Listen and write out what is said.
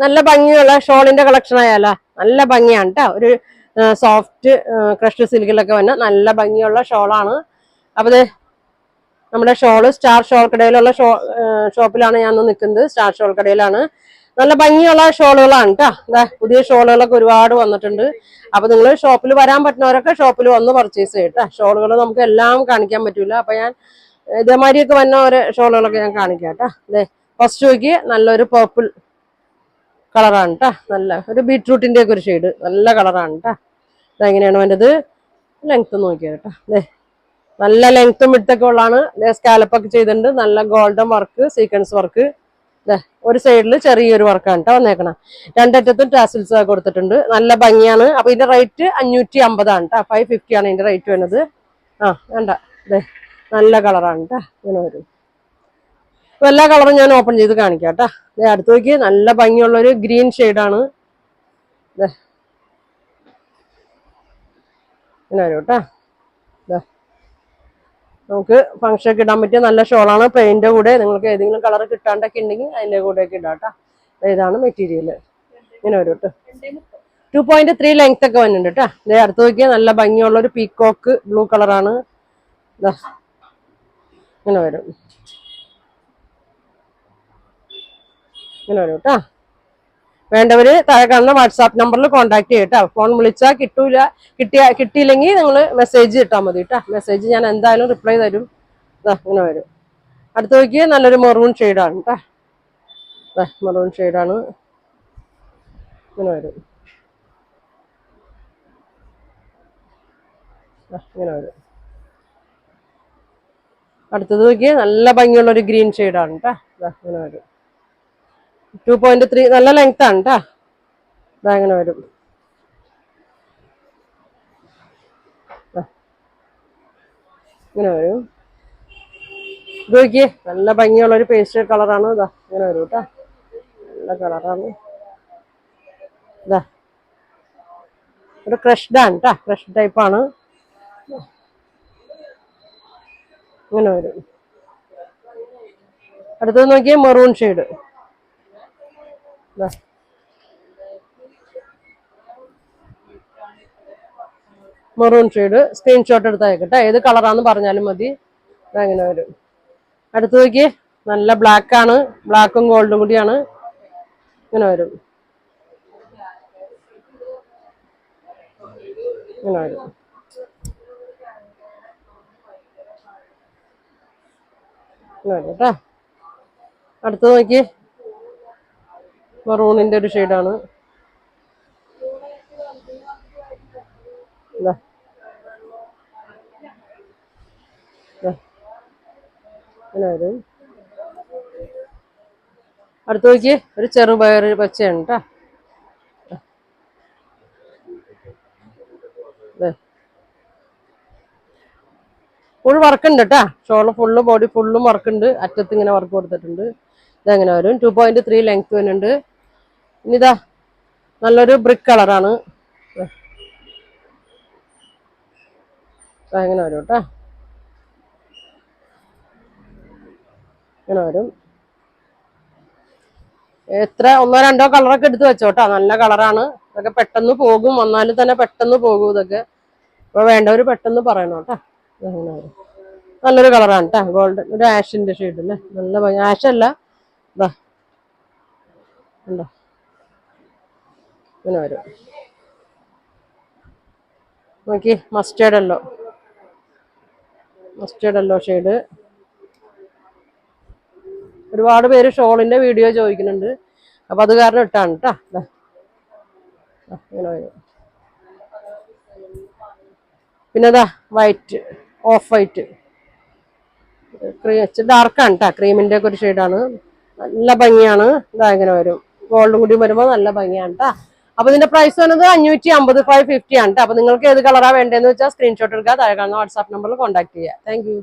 നല്ല ഭംഗിയുള്ള ഷോളിന്റെ കളക്ഷൻ ആയാലോ, നല്ല ഭംഗിയാണ് കേട്ടോ. ഒരു സോഫ്റ്റ് ക്രഷ്ഡ് സിൽക്കിലൊക്കെ വന്ന നല്ല ഭംഗിയുള്ള ഷോളാണ്. അപ്പൊ നമ്മുടെ ഷോള് സ്റ്റാർ ഷോൾ കടയിലുള്ള ഷോപ്പിലാണ് ഞാൻ നിൽക്കുന്നത്. സ്റ്റാർ ഷോൾ കടയിലാണ്. നല്ല ഭംഗിയുള്ള ഷോളുകളാണ് കേട്ടോ. പുതിയ ഷോളുകളൊക്കെ ഒരുപാട് വന്നിട്ടുണ്ട്. അപ്പൊ നിങ്ങൾ ഷോപ്പിൽ വരാൻ പറ്റുന്നവരൊക്കെ ഷോപ്പിൽ വന്ന് പർച്ചേസ് ചെയ്യട്ടോ. ഷോളുകൾ നമുക്ക് എല്ലാം കാണിക്കാൻ പറ്റൂല. അപ്പൊ ഞാൻ ഇതേമാതിരിയൊക്കെ വന്ന ഒരു ഷോളുകളൊക്കെ ഞാൻ കാണിക്കാം കേട്ടോ. അതെ, ഫസ്റ്റ് നോക്കി നല്ലൊരു പേർപ്പിൾ കളറാണ് കേട്ടോ. നല്ല ഒരു ബീട്രൂട്ടിന്റെ ഒക്കെ ഒരു ഷെയ്ഡ്, നല്ല കളറാണ് കേട്ടോ. ഇതെങ്ങനെയാണ് വേണ്ടത്, ലെങ്ത് നോക്കിയാ കേട്ടോ. അതെ, നല്ല ലെങ്ത്തും വിടുത്തൊക്കെ ഉള്ളതാണ്. സ്കാലപ്പൊക്കെ ചെയ്തിട്ടുണ്ട്. നല്ല ഗോൾഡൻ വർക്ക്, സീക്വൻസ് വർക്ക്. ഒരു സൈഡിൽ ചെറിയൊരു വർക്കാണ് കേട്ടോ വന്നേക്കണം. രണ്ടറ്റത്തും ടാസിൽസ് കൊടുത്തിട്ടുണ്ട്. നല്ല ഭംഗിയാണ്. അപ്പൊ ഇതിന്റെ റേറ്റ് 550 ആണ് കേട്ടോ. 550 ആണ് ഇതിന്റെ റേറ്റ് വരുന്നത്. വേണ്ട, അതെ, നല്ല കളറാണ് കേട്ടോ. ഇങ്ങനെ വരും. അപ്പൊ എല്ലാ കളറും ഞാൻ ഓപ്പൺ ചെയ്ത് കാണിക്കാം കേട്ടോ. അടുത്ത് നോക്കി നല്ല ഭംഗിയുള്ള ഒരു ഗ്രീൻ ഷെയ്ഡാണ്. ഇങ്ങനെ വരും കേട്ടോ. നമുക്ക് ഫംഗ്ഷനൊക്കെ ഇടാൻ പറ്റിയ നല്ല ഷോളാണ്. പ്ലെയിൻ്റെ കൂടെ നിങ്ങൾക്ക് ഏതെങ്കിലും കളർ കിട്ടാണ്ടൊക്കെ ഉണ്ടെങ്കിൽ അതിൻ്റെ കൂടെയൊക്കെ ഇടാം കേട്ടോ. ഇതാണ് മെറ്റീരിയൽ. ഇങ്ങനെ വരും കേട്ടോ. 2.3 ലെങ്ത് ഒക്കെ വന്നിട്ടുണ്ട് കേട്ടോ. ഇതേ അടുത്ത് നോക്കിയാൽ നല്ല ഭംഗിയുള്ള ഒരു പീക്കോക്ക് ബ്ലൂ കളറാണ്. ഇങ്ങനെ വരും, ഇങ്ങനെ വരും കേട്ടോ. വേണ്ടവര് താഴെ കാണുന്ന വാട്സാപ്പ് നമ്പറിൽ കോൺടാക്ട് ചെയ്യട്ടോ. ഫോൺ വിളിച്ചാൽ കിട്ടിയില്ലെങ്കിൽ നിങ്ങൾ മെസ്സേജ് ഇട്ടാൽ മതി കേട്ടോ. മെസ്സേജ് ഞാൻ എന്തായാലും റിപ്ലൈ തരും. ഇങ്ങനെ വരും. അടുത്ത് നോക്കിയ നല്ലൊരു മെറൂൺ ഷെയ്ഡാണ് കേട്ടോ. മെറൂൺ ഷെയ്ഡാണ്. ഇങ്ങനെ വരും, ഇങ്ങനെ വരും. അടുത്തത് നോക്കിയ നല്ല ഭംഗിയുള്ള ഒരു ഗ്രീൻ ഷെയ്ഡാണ് കേട്ടോ. ഇങ്ങനെ വരും. 2.3 നല്ല ലെങ്ത് ആണ് കേട്ടോ. അങ്ങനെ വരും. ഇങ്ങനെ വരും. ഇത് നോക്കിയേ നല്ല ഭംഗിയുള്ള ഒരു പേസ്റ്റൽ കളറാണ്. ഇങ്ങനെ വരും കേട്ടോ. നല്ല കളറാണ്. ഒരു ക്രഷ്ഡ് ആണ് കേട്ടോ. ക്രഷ്ഡ് ടൈപ്പാണ്. ഇങ്ങനെ വരും. അടുത്തത് നോക്കിയേ maroon shade. Maroon shade screenshot എടുത്ത് അയക്കട്ടെ. ഏത് കളറാന്ന് പറഞ്ഞാലും മതി. അങ്ങനെ വരും. അടുത്ത് നോക്കിയേ നല്ല ബ്ലാക്ക് ആണ്. ബ്ലാക്കും ഗോൾഡും കൂടിയാണ്. ഇങ്ങനെ വരും, ഇങ്ങനെ വരും. ഇങ്ങനെ വരും കേട്ടോ. അടുത്ത് നോക്കിയേ മെറൂണിന്റെ ഒരു ഷെയ്ഡാണ്. ഇങ്ങനെ വരും. അടുത്ത് നോക്കിയേ ഒരു ചെറുപയർ പച്ചയാണ് കേട്ടോ. ഫുൾ വർക്ക് ഉണ്ട് കേട്ടോ. ഷോള് ഫുള്ള് ബോഡി ഫുള്ളും വർക്ക് ഉണ്ട്. അറ്റത്ത് ഇങ്ങനെ വർക്ക് കൊടുത്തിട്ടുണ്ട്. ഇതെങ്ങനെ വരും. 2.3 ലെങ്ത് വരുന്നുണ്ട്. ഇനിതാ നല്ലൊരു ബ്രിക്ക് കളറാണ്. ഇങ്ങനെ വരും കേട്ടോ. ഇങ്ങനെ വരും. എത്ര 1-2 കളറൊക്കെ എടുത്ത് വെച്ചോട്ടോ. നല്ല കളറാണ്. ഇതൊക്കെ പെട്ടെന്ന് പോകും. വന്നാലും തന്നെ പെട്ടെന്ന് പോകും ഇതൊക്കെ. അപ്പൊ വേണ്ടവര് പെട്ടെന്ന് പറയണം കേട്ടോ. അങ്ങനെ വരും. നല്ലൊരു കളറാണ് കേട്ടോ. ഗോൾഡൻ ഒരു ആഷിന്റെ ഷെയ്ഡ് അല്ലേ. നല്ല ഭംഗി. ആഷല്ല, ഉണ്ടോ. ഇങ്ങനെ വരും. നോക്കി മസ്റ്റേർഡ് യെല്ലോ ഷെയ്ഡ്. ഒരുപാട് പേര് ഷോളിന്റെ വീഡിയോ ചോദിക്കുന്നുണ്ട്. അപ്പൊ അത് കാരണം ഇട്ടാണ് കേട്ടോ. ഇങ്ങനെ വരും. പിന്നെ വൈറ്റ്, ഓഫ് വൈറ്റ്, ഡാർക്കാണ് കേട്ടോ. ക്രീമിന്റെ ഒക്കെ ഒരു ഷെയ്ഡാണ്. നല്ല ഭംഗിയാണ്. ഇങ്ങനെ വരും. ഗോൾഡും കൂടി വരുമ്പോൾ നല്ല ഭംഗിയാണ് കേട്ടോ. അപ്പൊ ഇതിന്റെ പ്രൈസ് വന്നത് 550, 550 ആണ് കേട്ടോ. അപ്പൊ നിങ്ങൾക്ക് ഏത് കളറാണ് വേണ്ടതെന്ന് വെച്ചാൽ സ്ക്രീൻഷോട്ട് എടുക്കുക. താഴെ കാണുന്ന വാട്സാപ്പ് നമ്പറിൽ കോൺടാക്ട് ചെയ്യുക. Thank you.